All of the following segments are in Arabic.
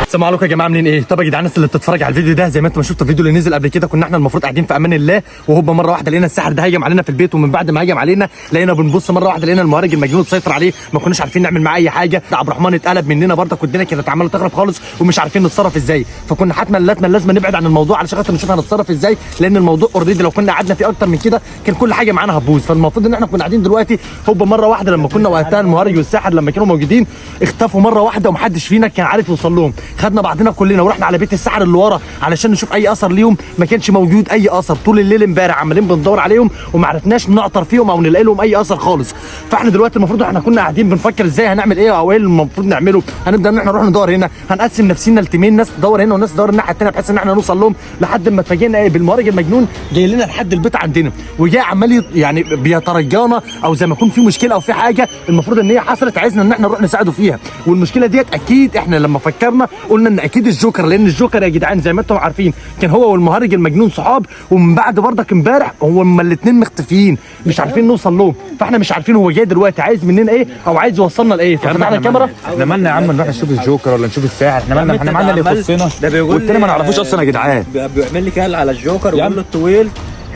السلام عليكم يا جماعه، عاملين ايه؟ طب يا جدعان الناس اللي بتتفرج على الفيديو ده، زي ما انتم ما شفتوا الفيديو اللي نزل قبل كده، كنا احنا المفروض قاعدين في امان الله، وهوبا مره واحده لقينا الساحر ده هيجم علينا في البيت. ومن بعد ما هجم علينا لقينا بنبص مره واحده لقينا المهرج المجنون سيطر عليه، ما كناش عارفين نعمل معاه اي حاجه. عبد الرحمن اتقلب مننا برضك، والدنيا كانت عماله تغرب خالص ومش عارفين نتصرف ازاي. فكنا حتما لازم نبعد عن الموضوع علشان خاطر نشوف هنتصرف ازاي، لان الموضوع اوريدي لو كنا قعدنا فيه اكتر من كده كان كل حاجه معانا هتبوظ. فالمفروض ان احنا كنا قاعدين دلوقتي، هوبا مره واحده لما كنا وقتها المهرج والساحر لما كانوا موجودين اختفوا مره واحده ومحدش فينا كان عارف يوصل لهم. خدنا بعضنا كلنا ورحنا على بيت الساحر اللي ورا علشان نشوف اي اثر ليهم، ما كانش موجود اي اثر. طول الليل امبارح عمالين بندور عليهم وما عرفناش نعطر فيهم او نلاقي لهم اي اثر خالص. فاحنا دلوقتي المفروض احنا كنا قاعدين بنفكر ازاي هنعمل ايه او ايه اللي المفروض نعمله. هنبدا ان احنا نروح ندور هنا، هنقسم نفسينا لتيمين، ناس تدور هنا وناس تدور الناحيه الثانيه بحيث ان احنا نوصل لهم، لحد ما اتفاجئنا ايه بالمهرج المجنون جاي لنا لحد البيت عندنا، وجاي عمال يعني بيترجانا او زي ما يكون في مشكله او في حاجه المفروض ان هي حصلت، عايزنا ان احنا نروح نساعده فيها. والمشكله ديت اكيد احنا لما فكرنا قلنا ان اكيد الجوكر، لان الجوكر يا جدعان زي ما انتم عارفين كان هو والمهرج المجنون صحاب، ومن بعد برضك امبارح هما الاثنين مختفيين مش عارفين نوصل لهم. فاحنا مش عارفين هو جاي دلوقتي عايز مننا ايه او عايز يوصلنا لايه. ففتحنا الكاميرا، احنا مالنا يا عم نروح نشوف الجوكر ولا نشوف الساحر؟ احنا مالنا، احنا معانا اللي يخصنا والتاني ما نعرفوش اصلا يا جدعان. بيعمل لي كده على الجوكر ويقول له الطويل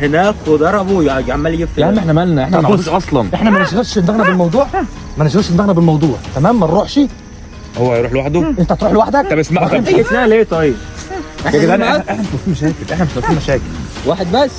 هناك وضربه عمال يجيب يا عم احنا مالنا، احنا ما نعرفوش اصلا. احنا ما نشغلش دماغنا بالموضوع، ما نشغلش دماغنا بالموضوع، تمام؟ ما نروحش. هو هيروح لوحده؟ انت هتروح لوحدك؟ طب اسمع، طب جبناها ليه طيب؟ يا جدعان احنا مش في مشاكل، احنا مش في مشاكل. واحد بس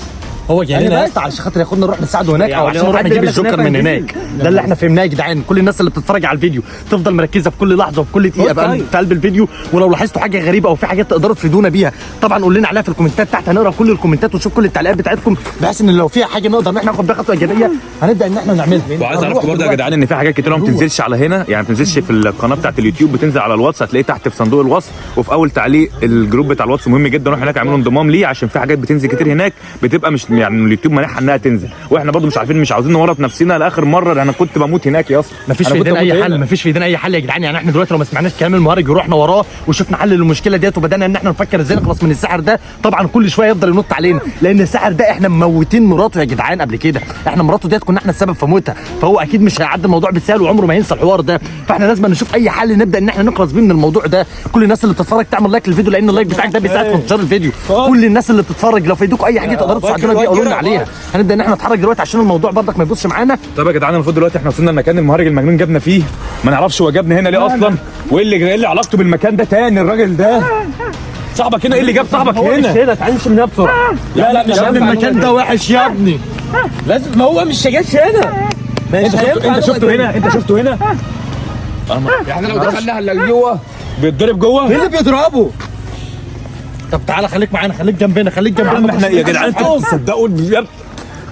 هو جاي لنا يا اسطى علشان خاطر ياخدنا نروح نساعده هناك او عشان نروح نجيب الجوكر من هناك. ده اللي احنا فهمناه يا جدعان. كل الناس اللي بتتفرج على الفيديو تفضل مركزه في كل لحظه وفي كل دقيقه في قلب الفيديو، ولو لاحظتوا حاجه غريبه او في حاجات تقدروا تفيدونا بيها طبعا قول لنا عليها في الكومنتات تحت، هنقرا كل الكومنتات ونشوف كل التعليقات بتاعتكم، بحيث ان لو فيها حاجه نقدر ان احنا ناخد بيها خطوه ايجابيه هنبدا ان احنا نعملها. وعايز اعرفكم برضه يا جدعان ان في حاجات كتير ما بتنزلش على هنا، يعني ما بتنزلش في القناه بتاعت اليوتيوب، بتنزل على الواتس، هتلاقيه تحت في صندوق الوصف وفي اول تعليق. الجروب بتاع الواتس مهم جدا، روح هناك اعملوا انضمام ليه عشان في حاجات بتنزل كتير هناك بتبقى مش يعني اليوتيوب مانعها انها تنزل، واحنا برضه مش عاوزين نورط نفسنا لاخر مره. انا كنت بموت هناك يا اسطى، مفيش في ايدينا اي حل، مفيش في ايدينا اي حل يا جدعان. يعني احنا دلوقتي لو ما سمعناش كلام المهرج ورحنا وراه وشفنا حل للمشكله ديت وبدانا ان احنا نفكر ازاي نخلص من الساحر ده، طبعا كل شويه يفضل ينط علينا، لان الساحر ده احنا مموتين مراته يا جدعان قبل كده. احنا مراته ديت كنا احنا السبب في موتها، فهو اكيد مش هيعدي الموضوع بالسهل وعمره ما هينسى الحوار ده. فاحنا لازم نشوف اي حل نبدا ان احنا نخلص بيه من الموضوع ده. كل الناس اللي بتتفرج تعمل لايك للفيديو، لان اللايك بتاعك ده بيساعد في انتشار الفيديو. كل الناس اللي بتتفرج لو في ايديكم اي حاجه تقدروا تساعدونا بيها قولوا لنا عليها. هنبدا ان احنا نتحرك دلوقتي عشان الموضوع برضك ما يبصش معانا. طب يا جدعان المفروض دلوقتي احنا وصلنا المكان المهرج المجنون جابنا فيه، ما نعرفش هو جابنا هنا ليه اصلا، وايه اللي علاقته بالمكان ده تاني. الراجل ده صاحبك هنا، ايه اللي جاب صاحبك هنا؟ مش هنا، تعالى نمشي من هنا بسرعه. لا مش المكان ده وحش يا ابني، لازم ما هو مش جاش هنا. انت شفته هنا، انت شفته هنا. احنا لو دخلنا هنلاقيه جوه بيتضرب جوه. مين اللي بيضربه؟ طب تعالى خليك معانا، خليك جنبنا، خليك جنبنا. احنا يا جدعان انتوا تصدقوا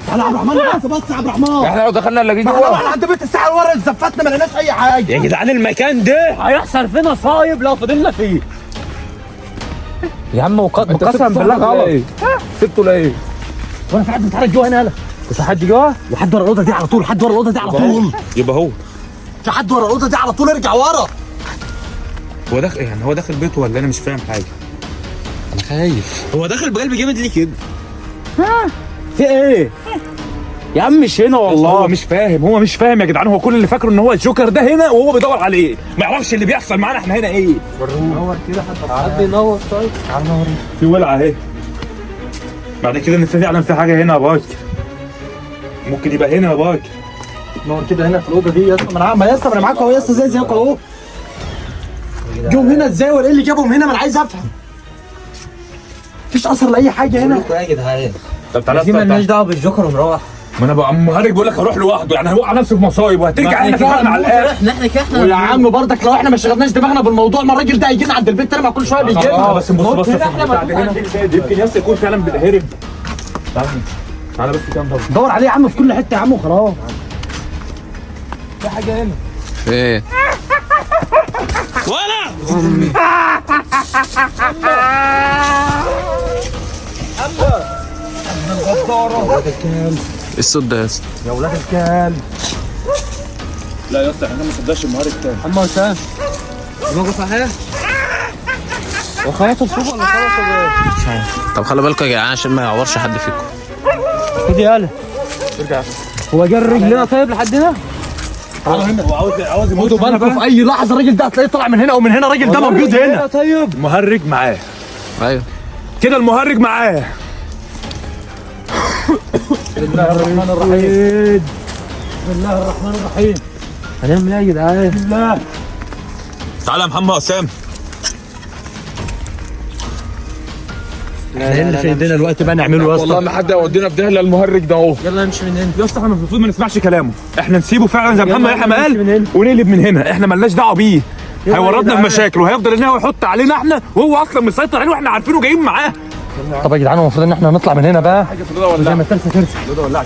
تعالى يا عبد الرحمن، بس يا عبد الرحمن، احنا لو دخلنا هنلاقيه احنا جوه. رحنا عند بيت الساحر ورا زفتنا ما لقيناش اي حاجه. يا جدعان المكان ده هيحصل فينا صايب لو فضلنا فيه يا عم قسما بالله غلط. سبته ليه؟ وانا في حد بيتحرك جوه هنا. يالا في حد جوه؟ لحد ورا الاوضه دي على طول، لحد ورا الاوضه دي على طول. يبقى هو في حد ورا الاوضه دي على طول، ارجع ورا. هو داخل، يعني هو داخل بيته ولا انا مش فاهم حاجه؟ انا خايف. هو داخل بقلب جامد ليه كده؟ في ايه؟ يا عم مش هنا والله. هو مش فاهم يا جدعان. هو كل اللي فاكره ان هو الجوكر ده هنا وهو بيدور عليه، ما يعرفش اللي بيحصل معانا احنا هنا ايه. نور كده، حد ينور. طيب تعال نور. في ولعه اهي، بعد كده ان فعلا في حاجه هنا يا باكر. ممكن يبقى هنا يا باكر. نور كده هنا في الاوضه دي يا اسطى. ما انا معاك اهو يا اسطى، زيكم اهو. جم هنا ازاي ولا ايه اللي جابهم هنا؟ ما انا عايز افهم. مفيش اثر لاي حاجه هنا يا جدعان. طب تعالى في مالناش دعوه بالجوكر ونروح. ما انا بقى مهرج بقول لك هروح لوحده، يعني هيوقع نفسه في مصايب وهترجع هنا فعلا على الاخر. احنا كده ويا عم برضك لو احنا ما شغلناش دماغنا بالموضوع، ما الراجل ده هيجينا عند البيت تاني، ما كل شويه بيجيبنا. بس بص هنا يمكن ياس يكون فعلا بيتهرب. تعالى بس كده دور عليه يا عم في كل حته يا عم وخلاص. في حاجه هنا. ايه؟ ولا الصوت ده يا اسطى يا ولاد الكلب. لا يا اسطى احنا ما صدقش المهرج تاني. اما وسام دماغه صحيح. وخيط الصوف ولا خلاص ولا؟ طب خلي بالكم يا جدعان عشان ما يعورش حد فيكم. خد يالا. ارجع. هو جر رجلنا طيب لحد هنا؟ تعالوا هنا. هو عاوز يموت خدوا بالكم في اي لحظه الراجل ده هتلاقيه طلع من هنا او من هنا، الراجل ده موجود هنا. طيب المهرج معاه ايوه كده، المهرج معاه. بسم الله الرحمن الرحيم. بسم الله الرحمن الرحيم. هنعمل ايه يا جدعان؟ بسم الله. تعالى يا محمد حسام. ايه اللي في ايدينا الوقت بقى نعمله يا اسطى؟ والله ما حد هيودينا في داهيه، المهرج ده اهو. يلا نمشي من هنا يا اسطى احنا المفروض ما نسمعش كلامه، احنا نسيبه فعلا زي محمد يحيى ما قال ونقلب من هنا، احنا مالناش دعوه بيه. هيورطنا في مشاكل وهيفضل ان هو يحط علينا احنا، وهو اصلا مسيطر علينا واحنا عارفينه جايين معاه. طب يا جدعان المفروض ان احنا نطلع من هنا بقى زي ما الترسه ترسى. ده ولعت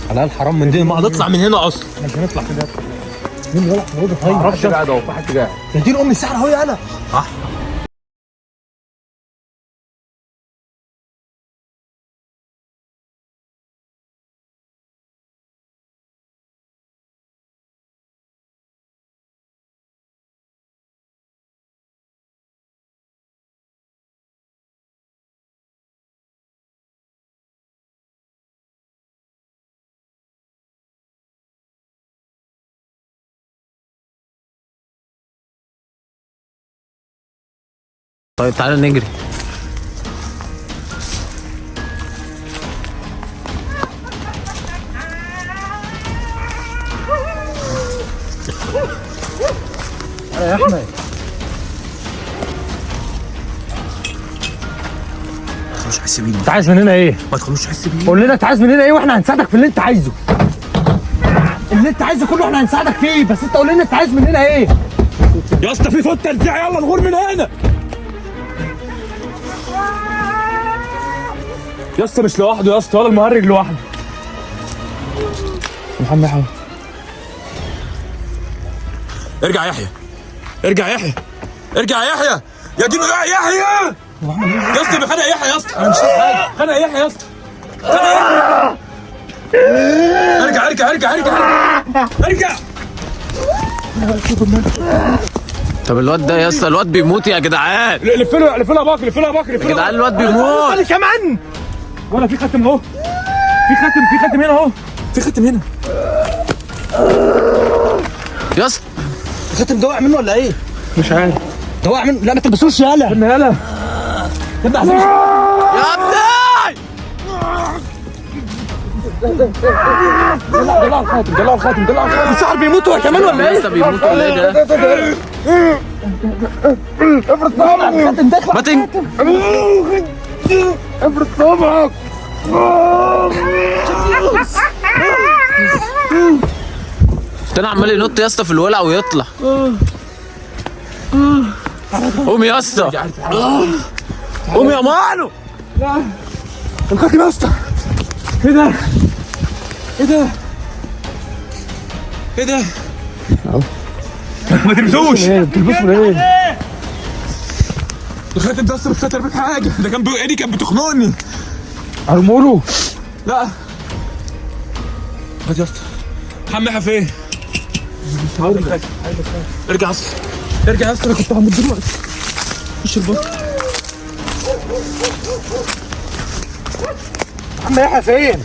على الحرام من دي ما هنطلع من هنا اصلا. احنا مش هنطلع كده. مين راح في طيب؟ ما اعرفش، قاعد اهو، في حد قاعد. دين ام السحر اهو يا انا. طيب تعالى نجري. يا احمد مش حاسس بينا، انت عايز مننا ايه؟ ما تخلوش حاسس بينا. قول لنا انت عايز مننا ايه واحنا هنساعدك في اللي انت عايزه. اللي انت عايزه كله احنا هنساعدك فيه، بس انت قول لنا انت عايز مننا ايه؟ يا اسطى في صوت ترزيع، يلا نغور من هنا. يا اسطى مش لوحده يا اسطى، ولا المهرج لوحده. محمد يحيى ارجع يا يحيى، ارجع يا يحيى، ارجع يا يحيى، يا دين يا يحيى يا اسطى، بخنق يحيى يا اسطى. انا مش فاهم حاجه. خنق يحيى يا اسطى، خنق يحيى. ارجع ارجع ارجع ارجع ارجع. طب الواد ده يا اسطى، الواد بيموت يا جدعان. لف له لف له باك، لف له باك، لف يا له. جدعان الواد بيموت. انا كمان. ولا في ختم اهو، في ختم هنا اهو، في ختم هنا. يا اسطى الخاتم ده وقع منه ولا ايه؟ مش عارف. ده وقع منه. لا ما تلبسوش يالا. يلا يلا يا ابني. دلع الخاتم، دلع الخاتم، دلع الخاتم. السحر بيموت هو كمان ولا يا ايه؟ اسطى بيموت ولا ايه ده؟ افرض صوابعك. الخاتم داخل. ما تن... افرض صوابعك. تاني عمال ينط يا اسطى في الولع ويطلع. قوم يا اسطى، قوم يا مانو. الخاتم يا اسطى. ايه ده؟ ايه ده؟ ايه ده؟ ما تلبسوش. تلبسوا ليه؟ الخاتم ده اصلا مش فاتر بيه حاجه، ده كان ايدي كانت بتخنقني. ارموله. لا هات يا اسطى. محمد يحيى فين؟ ارجع يا اسطى، ارجع يا اسطى، انا كنت عند دلوقتي. خش البطن. محمد يحيى فين؟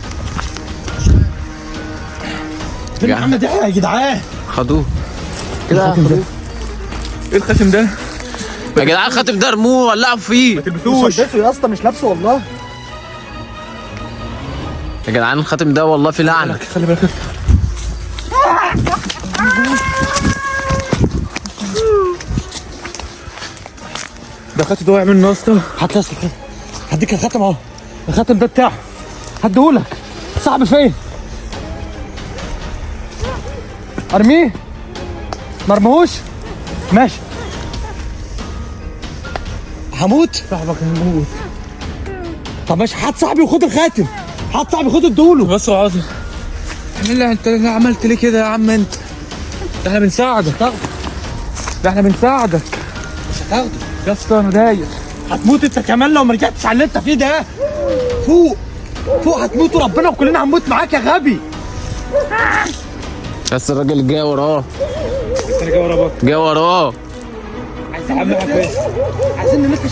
فين محمد يحيى يا جدعان؟ خدوه كده ايه الخاتم ده؟ يا جدعان. الخاتم ده ارموه ولعوا فيه. ما تلبسوش. لابسه يا اسطى، مش لابسه والله. يا جدعان الخاتم ده والله في لعنه. خلي بالك. ده خاتم ده وقع منه يا اسطى. هات يا اسطى الخاتم. هديك الخاتم اهو. الخاتم ده بتاعه. هديهولك. صاحبي فين؟ ارميه؟ ما ارميهوش؟ ماشي. هموت؟ صاحبك هيموت. طب ماشي، هات صاحبي وخد الخاتم. هات صاحبي خد اديهوله. بس اقعد. انت اللي عملت ليه كده يا عم انت؟ ده احنا بنساعدك. ده احنا بنساعدك. مش هتاخده يا اسطى انا دايق. هتموت انت كمان لو ما رجعتش على اللي انت فيه ده. فوق فوق هتموت وربنا وكلنا هنموت معاك يا غبي. بس الراجل جاي وراه، انا جاي ورا بك. جاي وراه. عايزين نلف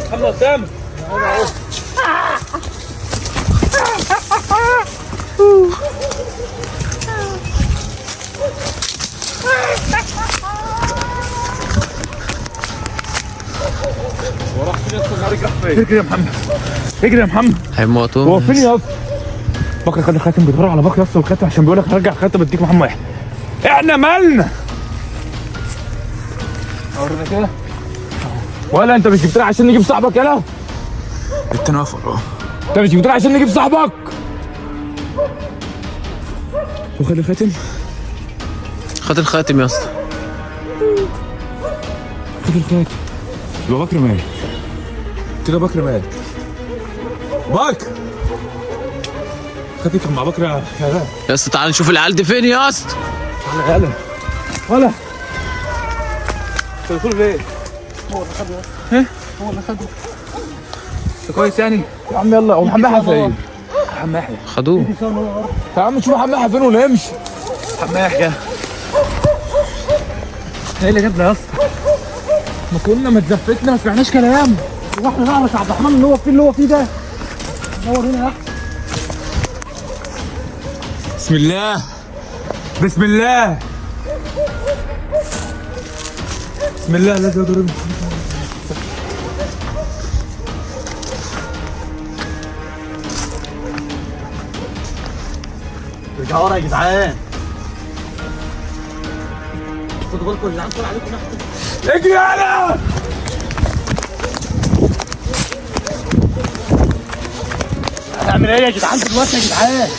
محمد قدام. وراح فين يا اسطى؟ النهار يجرح فين؟ اجري يا محمد، اجري يا محمد. هيموتوا. هو فين يا اسطى؟ بكره خد الخاتم، بيدوروا على بكره يا اسطى الخاتم عشان بيقول لك هرجع الخاتم اديك محمد واحد. احنا مالنا؟ اورينا كده. ولا انت مش جبتنا عشان نجيب صاحبك يالا؟ التنافر. انت مش جبتنا عشان نجيب صاحبك؟ وخد الخاتم. خد الخاتم يا اسطى. خد الخاتم. يبقى بكر مات كده. بكر مات. بكر خاتم كان مع بكر يا غالي. يا اسطى تعال نشوف العيال دي فين يا اسطى. يا غالي ولا انت بتقول فين؟ هو اللي خده. ايه؟ هو اللي خده. انت كويس يعني؟ يا عم يلا. هو محمد يحيى فين؟ محمد يحيى خدوه. يا عم نشوف محمد يحيى فين ونمشي. محمد يحيى ايه اللي جابنا يا اسطى؟ ما كنا متزفتنا ما سمعناش كلام. واحنا نعرف يا عبد الرحمن اللي هو فين اللي هو فيه ده. دور هنا يا احسن. بسم الله بسم الله بسم الله. لا تضرب. رجعوا ورا يا جدعان. خدوا بالكم يا جدعان، طلع عليكم ناحية. اجري يالا. هنعمل ايه يا جدعان دلوقتي يا جدعان؟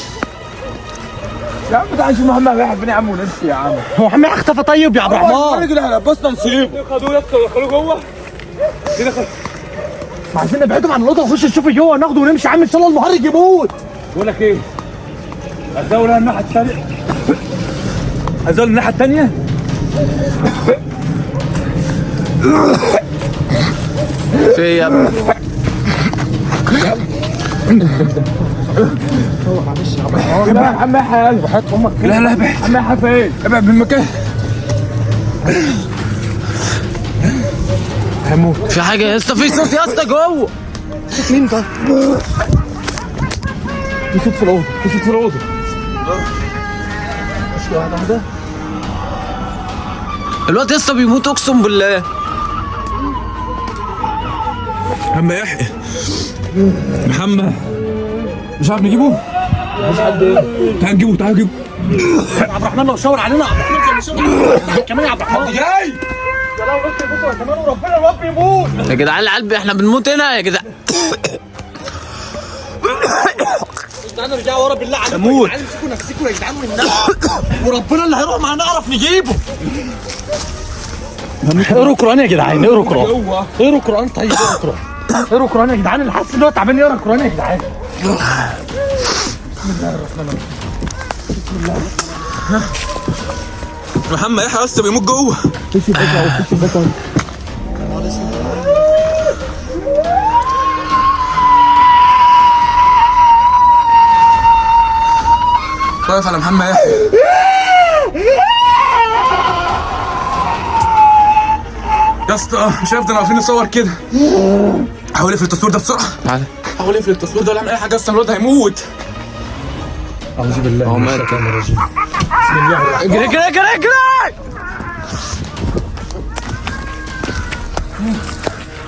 يا عم تعال نشوف محمد يحيى فين يا عم ونمشي يا عم. هو محمد اختفى طيب يا عبد الرحمن؟ الراجل احنا بصنا نسيبه. خدوه يا اسطى ودخلوه جوه كده. ما عايزين نبعدهم عن الاوضه ونخش نشوف جوه ناخده ونمشي يا عم، ان شاء الله المهرج يموت. بقول لك ايه؟ هتزول الناحيه الثانيه. هتزول الناحيه الثانيه. في إيه يا ابني؟ ابعد محمد يحيى. وحياة امك. لا لا ابعد. محمد يحيى فين؟ ابعد من المكان. هموت. في حاجه يا اسطى، في صوت يا اسطى جوه. مين ده؟ في صوت في الاوضه، في صوت في الاوضه. مش واحده. الواد يا اسطى بيموت اقسم بالله. محمد يحيى. محمد مش عارف نجيبه؟ مش حد. تعال نجيبه تعال نجيبه. عبد الرحمن لو شاور علينا، عبد الرحمن زي ما شاور علينا كمان يا عبد الرحمن. جاي. يا لو بس يموتوا كمان وربنا الواد بيموت. يا جدعان العيال احنا بنموت هنا يا جدعان. جدعان ارجعوا ورا بالله عليكم. اموت. يا جدعان امسكوا نفسكم يا جدعان وربنا اللي هيروح معانا نعرف نجيبه. اقروا قرآن يا جدعان، اقروا قرآن. اقروا قرآن. طيب اقروا قرآن. اقروا قرآن يا جدعان، اللي حاسس ان هو تعبان يقرا قرآن يا جدعان. بسم الله الرحمن الرحيم. بسم الله الرحمن الرحيم. محمد يحيى لسه بيموت جوه. خش البيت اهو، خش البيت اهو. واقف على محمد يحيى. يا اسطى مش هنفضل واقفين نصور كده. حاول اقفل التصوير ده بسرعه. تعالى. حاول اقفل التصوير ده ولا اعمل اي حاجه. اصلا الواد هيموت. اعوذ بالله هو من مات. الشيطان الرجيم. بسم الله الرحمن الرحيم. اجري اجري اجري اجري.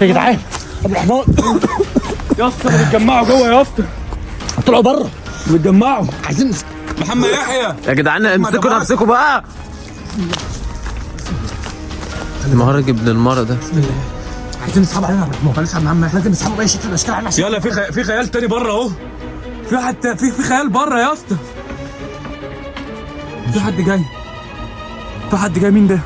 يا جدعان عبد الرحمن يا اسطى بيتجمعوا جوه يا اسطى. طلعوا بره بيتجمعوا. عايزين. محمد يحيى. يا جدعان امسكوا نفسكوا بقى. المهرج ابن المرة ده. عايزين نسحب علينا يا عبد الرحمن. نسحب محمد، لازم نسحبه باي شكل من الاشكال علينا عشان يلا في خيال تاني بره اهو. في حد في خيال بره يا اسطى. في حد جاي. في حد جاي. مين ده؟